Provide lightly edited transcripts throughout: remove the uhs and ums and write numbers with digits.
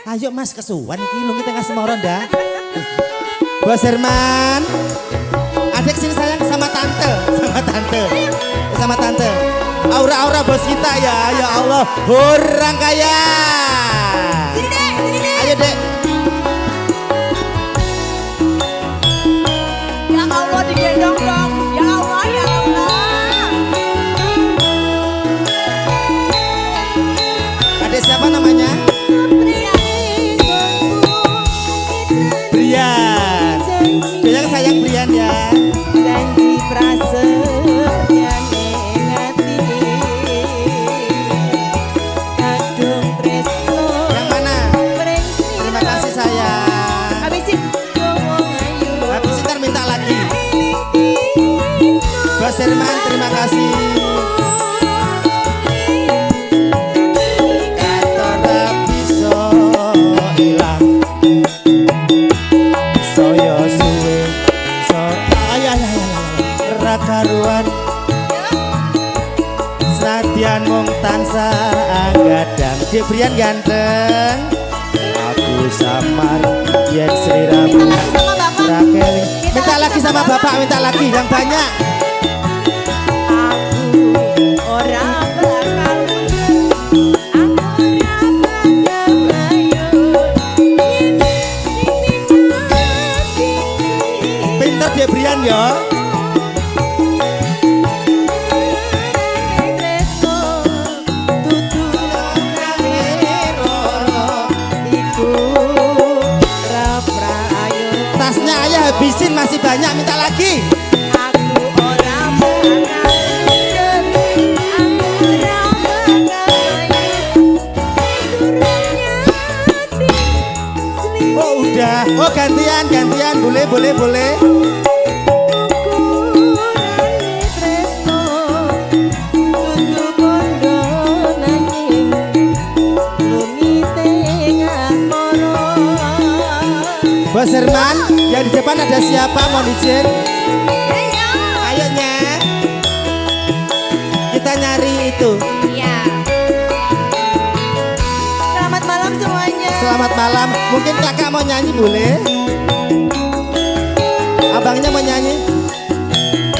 Ayo Mas kesuwan iki lungi tengah Semoron dah. Bos Herman. Adik sini sayang sama tante, sama tante. Sama tante. Aura-aura bos kita ya Allah. Orang kaya. Sini dek, sini dek. Ayo dek. Ya Allah digendong dong. Ya Allah, ya Allah. Adik siapa namanya? Brian. Yang sayang Brian ya. Janji prasetya ngati. Kadung tresno. Yang mana? Terima kasih sayang. Habisin ngomong ayu. Habis ntar minta lagi. Bos Herman terima kasih. Katora bisa ilang. Saya suwe so ayah rakaruan. Senadyan mung tansah gadang. Dik Brian ganteng. Aku samar yen sliramu Sama bapak. rakeling. Minta lagi sama bapak, minta lagi yang banyak. Aku ora bakal mundur. Aku ora bakal layur. Yen ning ati Pinter dia Brian ya. tresno tutu iku raprayo. Tasnya ayah habisin masih banyak, minta lagi. Aku ora bakal mundur. Aku ora bakal layur. Durungnya ati selingkuh. Oh udah, oh gantian, boleh. Ukurane tresno tutu kondo nanging lumite ngasmara. Bos Herman, yang di depan ada siapa mohon izin? Ayo. Ayo Nya. Kita nyari itu. Iya. Selamat malam semuanya. Selamat malam. Mungkin kakak mau nyanyi boleh? Abangnya mau nyanyi?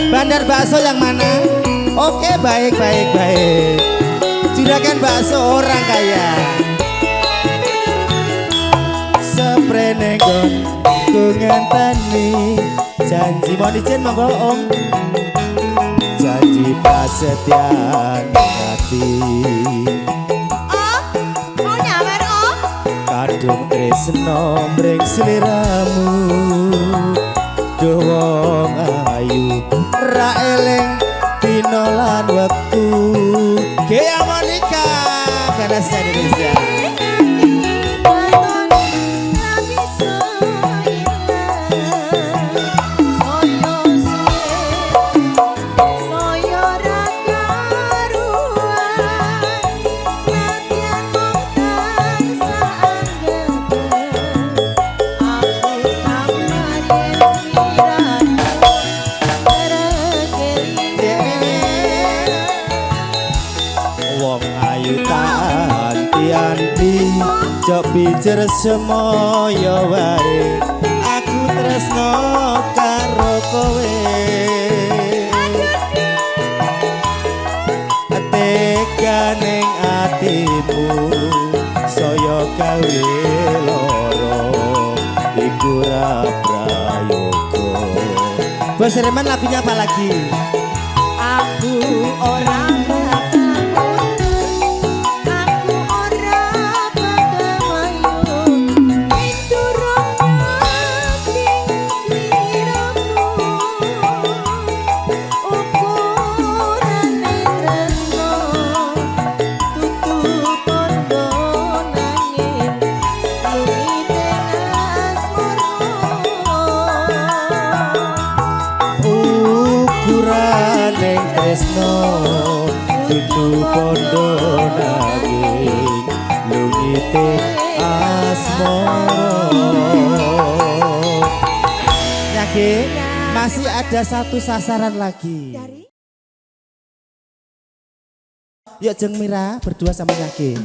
Bandar bakso yang mana? Oke baik. Juragan bakso orang kaya. Seprenenggon ku ngenteni janji mohon izin monggo Om. Janji prasetyan hati. Oh, mau nyawer oh? Kadung tresno mring sliramu. Duh wong ayu ra eling dina lan wektu. Gea Monica Ganasnya Indonesia. Wong ayu tak anti-anti jok pijer semoyo wae. Aku tresno karo kowe. Tega ning atimu saya gawe loro iku ra prayoga. Bos Herman lagunya apa lagi? Aku orang bakal mundur. Aku orang bakal layur. Ning durungnya ning sliramu. Ukurane tresno tutu kondo nanging lumite ngasmara. Ukurane tresno tutu pondo nanging lungite asmara. Nyake masih ada satu sasaran lagi. Yuk Jeng Mira berdua sama Nyake.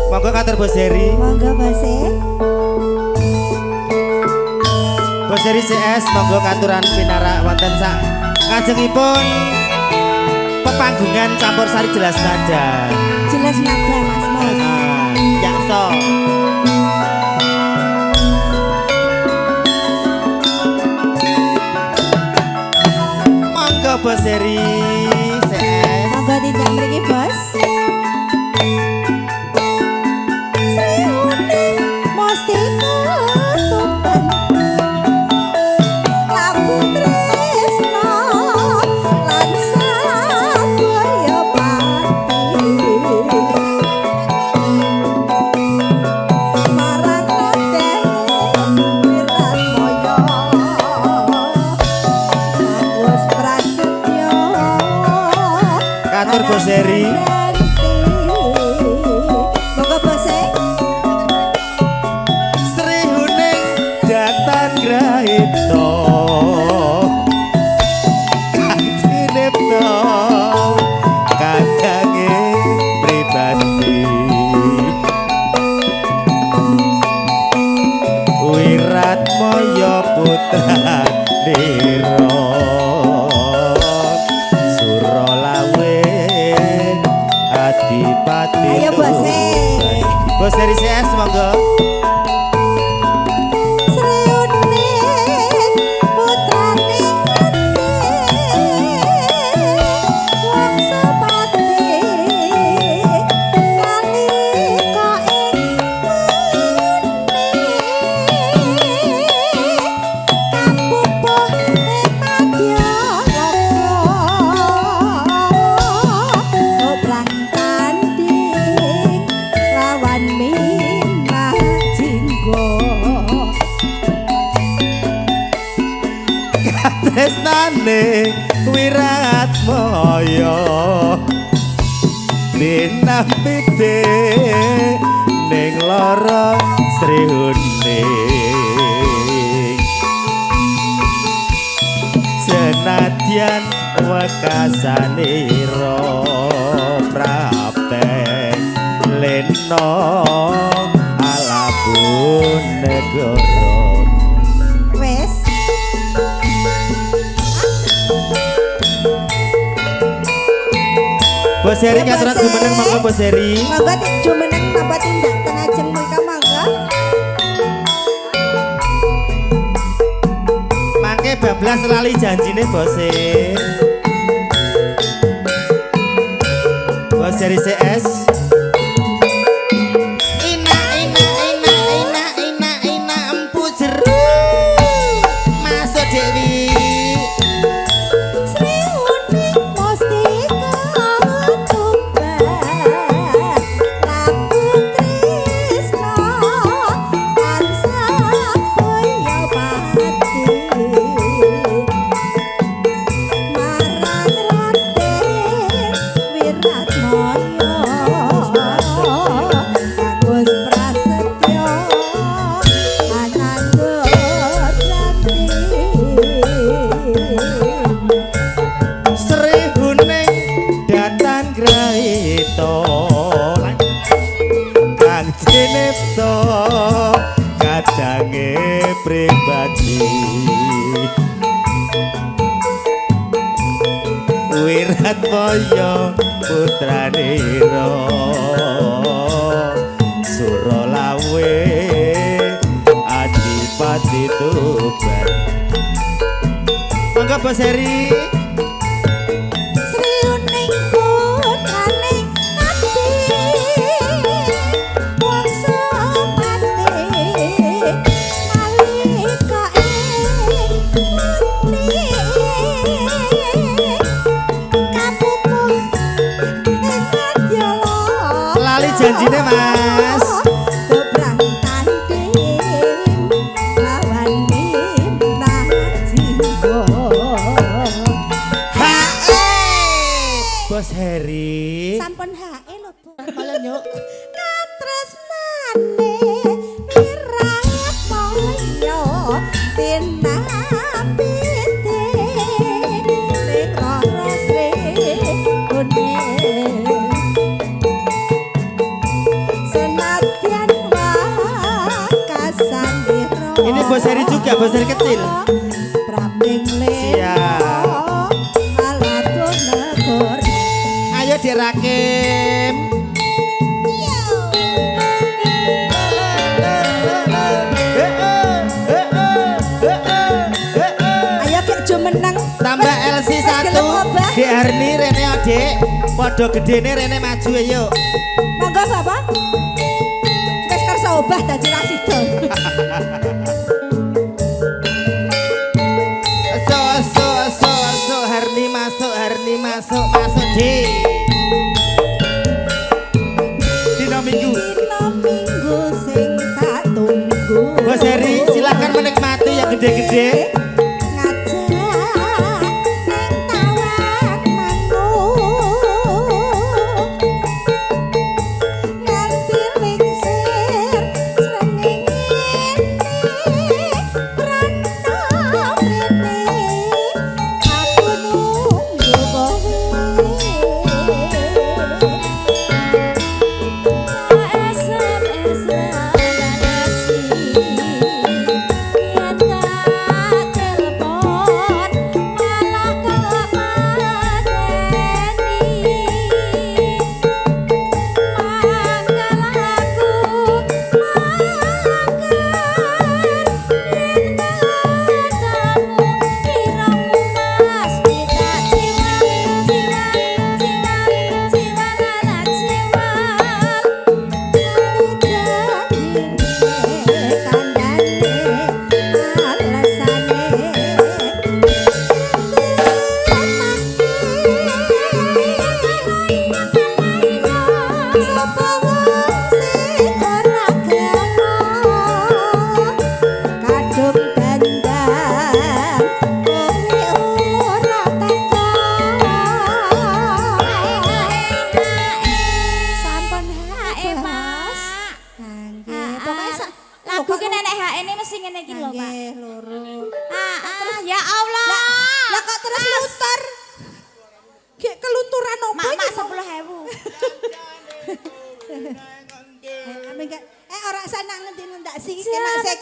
Monggo katur Bos Heri. Monggo Bos E. Bos Heri CS monggo katuran pinarak wonten sak ngajengipun pepanggungan campur sari jelas nada. Jelas nada Mas Mos. Yakso. Monggo Bos Heri CS. Monggo tindak mriki Bos. Prasetyo Adipati. Ayo, Bos. Bos dari CS monggo. Tresnane wirat moyo dinapite ning lara srihune senadyan wekasanira praptek lena alabun negara. Wes. Bos Heri katuran jumeneng monggo Bos Heri. Monggo jumeneng napa tindak tengah jeng mereka monggo. Mangke bablas lali janjine Bos Bos Heri CS. Ina empu jeru. Masuk Dewi. Kang Cinipto kadange pribadi Wirat Moyo putranira Suralawe Adipati Tuban. Monggo Bos Heri. Lali janjine Mas. Dobrang tanding lawan bintang jinggo. Bos Heri. Sampun hae lho, Bu. Malah nyuk. Katresnane wirat moyo tinapite ning lara srihune. Senadyan wakasandira. Ini Bos Heri juga, Bos Heri kecil. Praping Siap. alatun negor. Ayo dirakim. Ayo kek jumeneng. Tambah LC 1 Dek Harni Rene Adek podo gedene Rene maju ayo. Monggo Bapak. Wis kersa obah dadi rasidol. So Harni masuk Dek. Dino Minggu. Dina Minggu sing tak tunggu. Bos Heri silakan menikmati yang gede-gede. Ngajak ning taman manuk. Nganti lingsir srengenge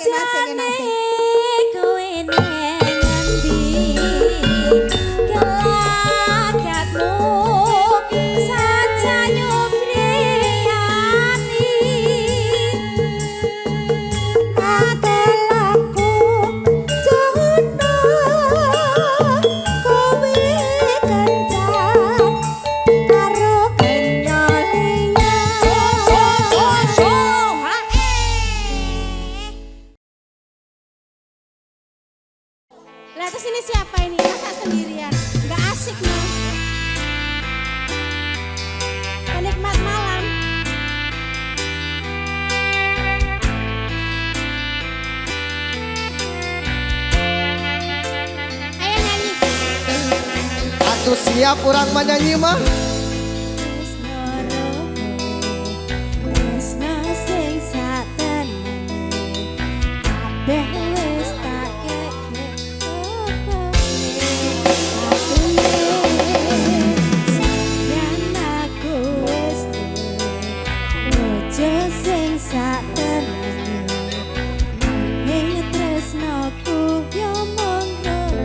enasik. kowe ngendi gelagatmu saja nyubriyani Adalah jono kowe kencan karo kenyalian. Lah terus ini siapa ini? Masa sendirian? Nggak asik nih. Penikmat malam. Ayo nyanyi. Atuh siap orang menyanyi mah. Tresno rogo, tresno sing satenane, kabeh wis tak kekek kowe. Atune sayang aku wis duwe bojo sing satenane, nanging tresnoku yo mung kowe.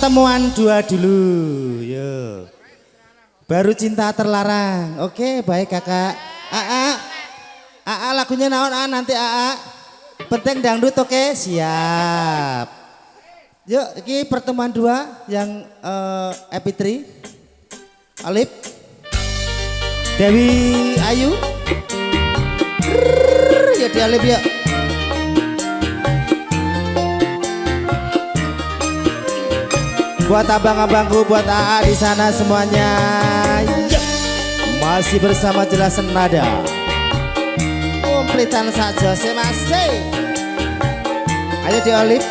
pertemuan dua dulu. Yo. Baru cinta terlarang. Oke, baik kakak. Aa lagunya naon nanti Aa. Penting dangdut oke, siap. Yuk, ini pertemuan dua yang Epitri, Alip, Dewi Ayu. Ya di Alip yuk. Buat abang-abangku, buat AA di sana semuanya. Yuk. Masih bersama Jelas Nada. Komplitan saja masih. Ayo di Alip.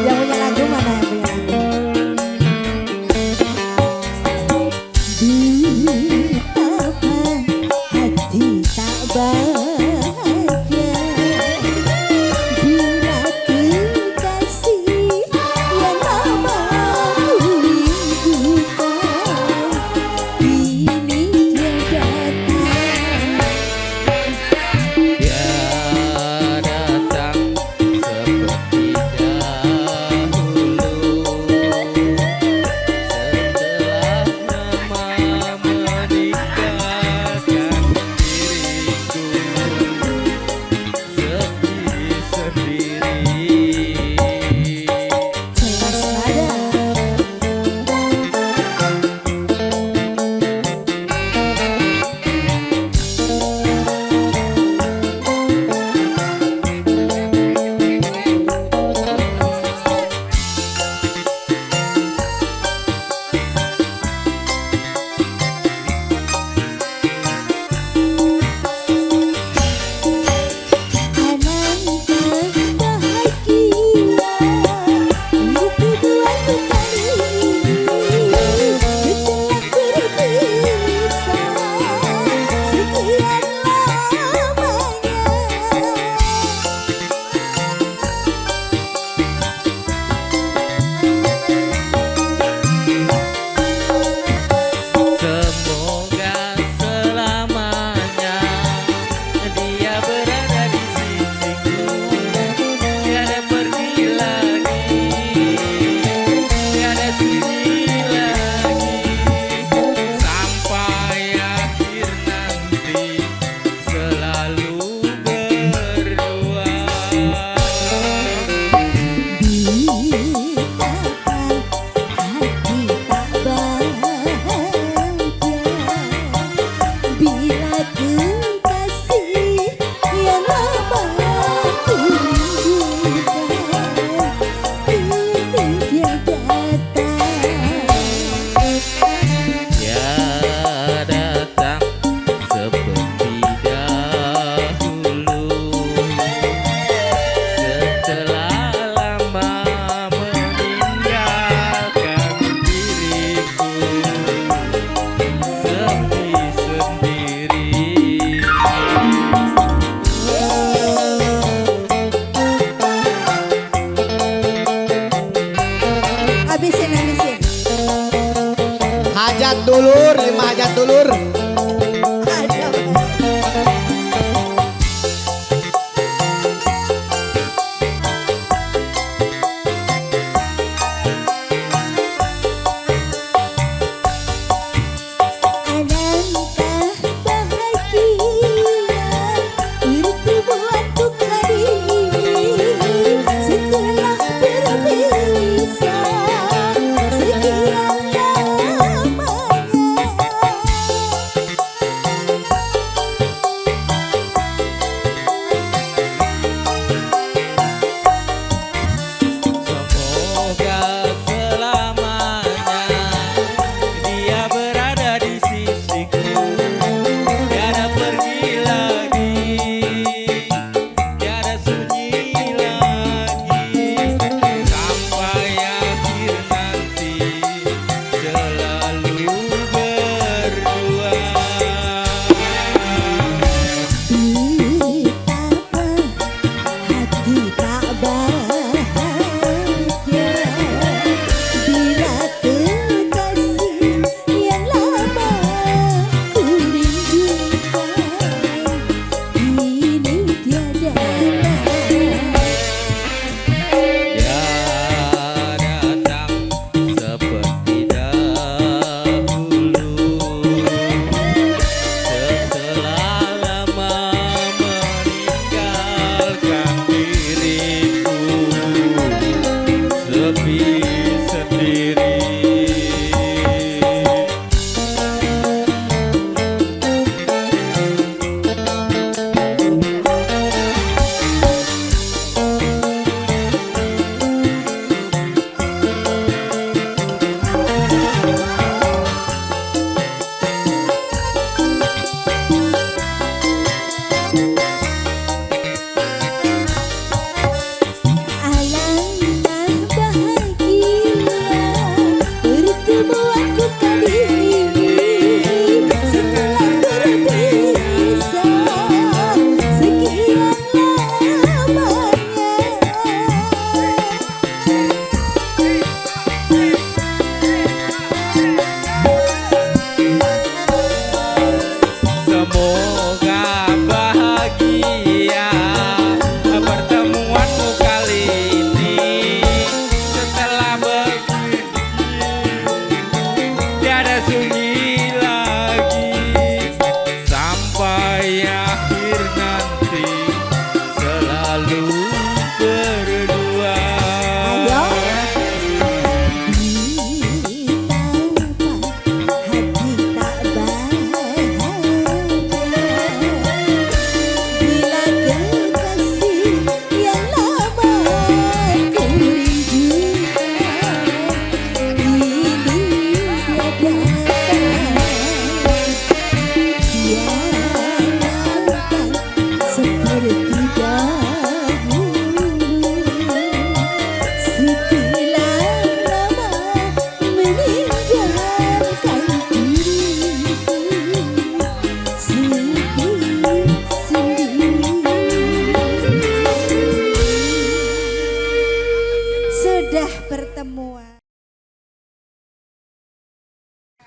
Yang punya lagu mana yang punya lagu? Betapa hati tak bahagia bila kekasih yang lama ku rindukan kini dia datang. Dia datang seperti dahulu setelah lama menunggu.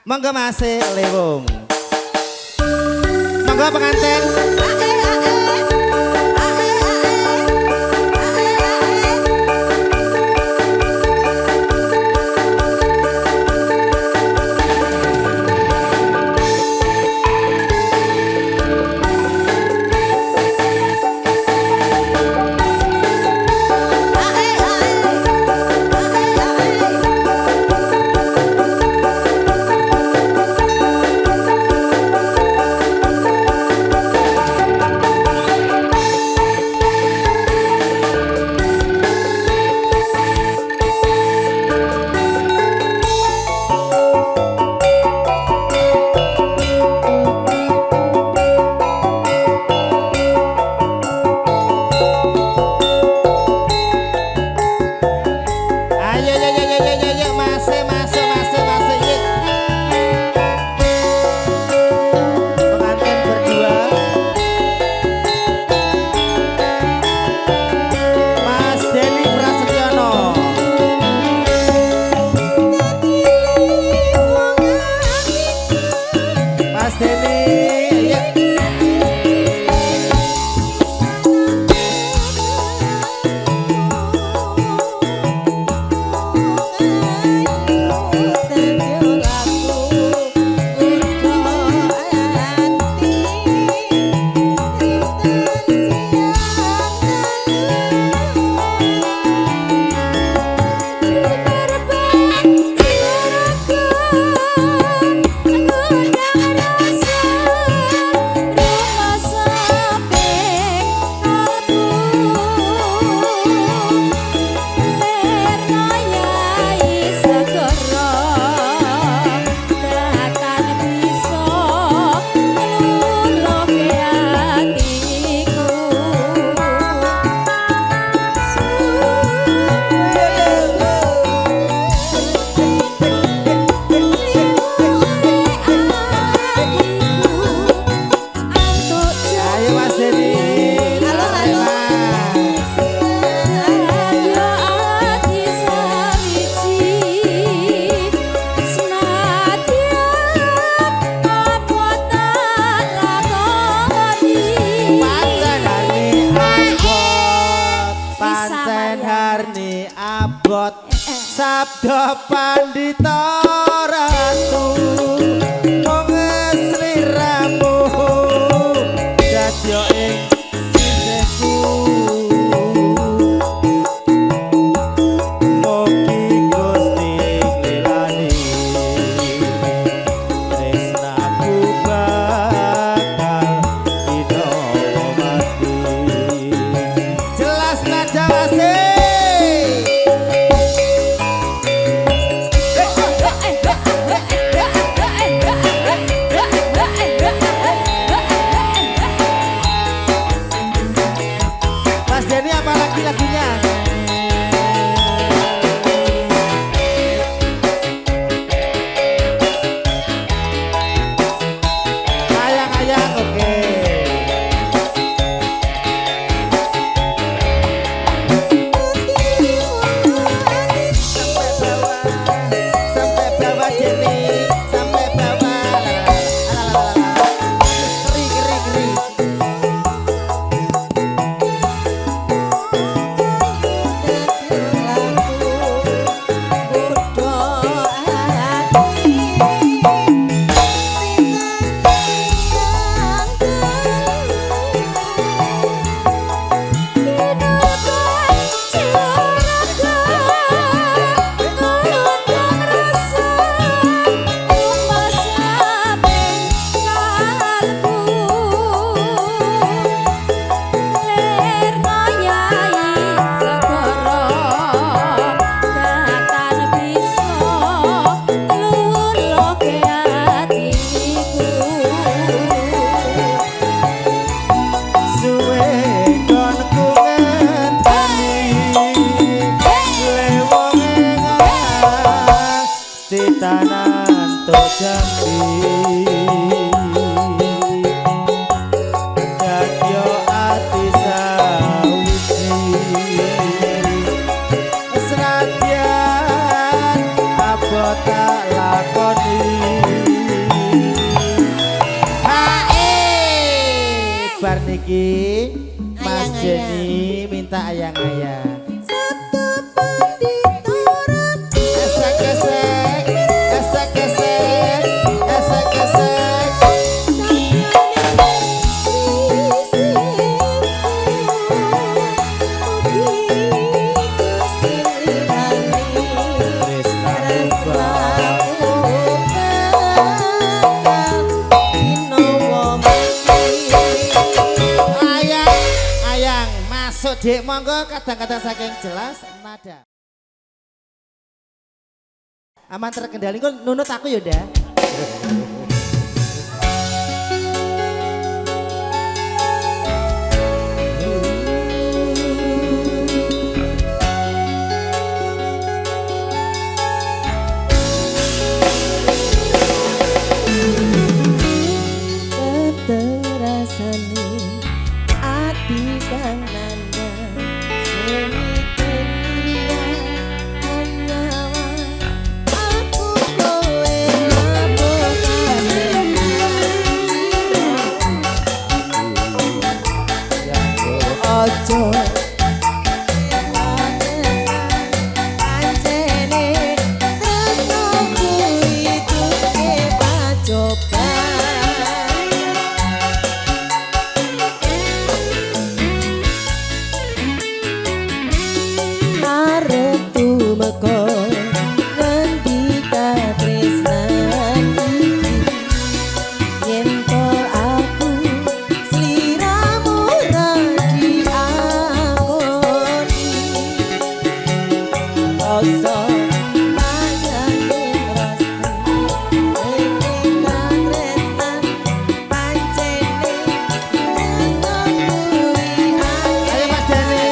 Monggo Mas Lewung. Monggo pengantin. Sabda pandita ratu mung sliramu dadya ing sisihku mugi Gusti nglilani tresnaku bakal dinomati jelas najase bar niki Mas Ayang-ayang. Jenny minta ayang-ayang. Satu penditorat Esek-esek, esek-esek, esek-esek. Ayang, ayang, masuk Dik, monggo kadang-kadang saking jelas nada. Aman terkendali, kok nunut aku ya udah. Keterasane ati kang nandang seni dunia hanyawa aku kowe labuh ojo pancene tresno kuwi duke pacoba. Arep tumeka ngendika tresnan iki yen to aku sliramu ra diakoni rasa panjane rasti ngendika tresnan pancene tresno kuwi Ayo Mas Jenny.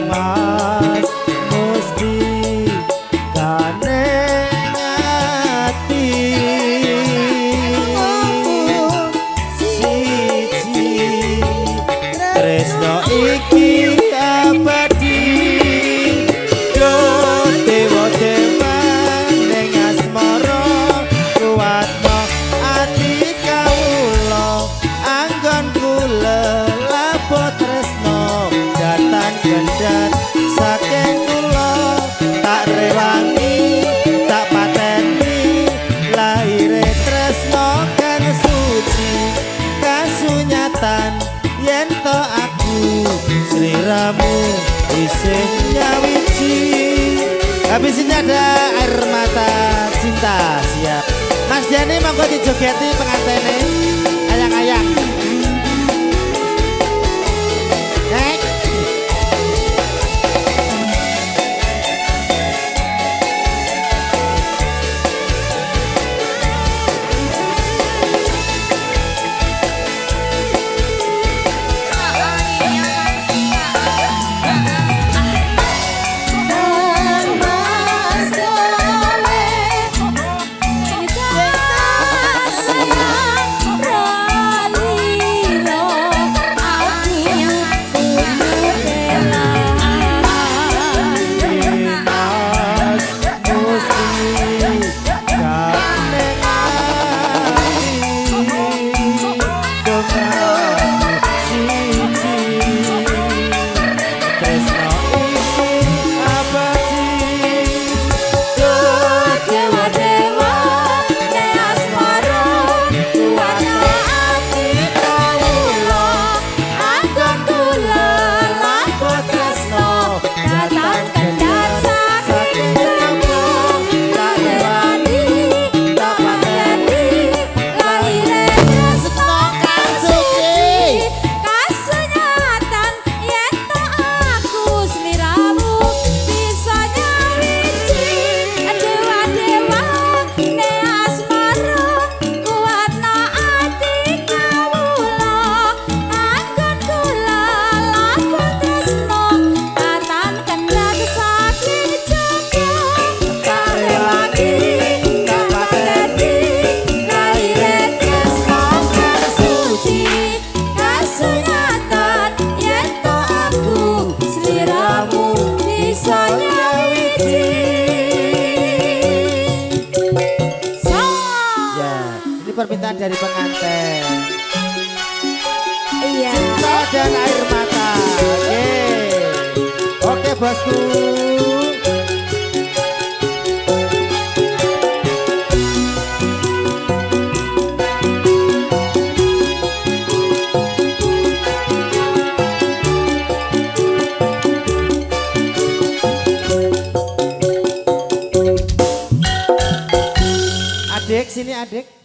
Mas mesti kaneng ati siji tresno iki abadi yo dewa dewan ning asmara kuwatno ati kawula anggon kula lapo tresno datan gendat saking kula tak rewangi tak pateni lahire tresno kan suci kasunyatan yen to aku sliramu isih nyawiji. Habis ini ada air mata cinta siap. Mas Jenny monggo dijogeti pengantene ayang-ayang. Nek. Sayang cinta dari pengantin. Iya. Cinta dan air mata. Oke. Oke bosku. Adik, sini adik.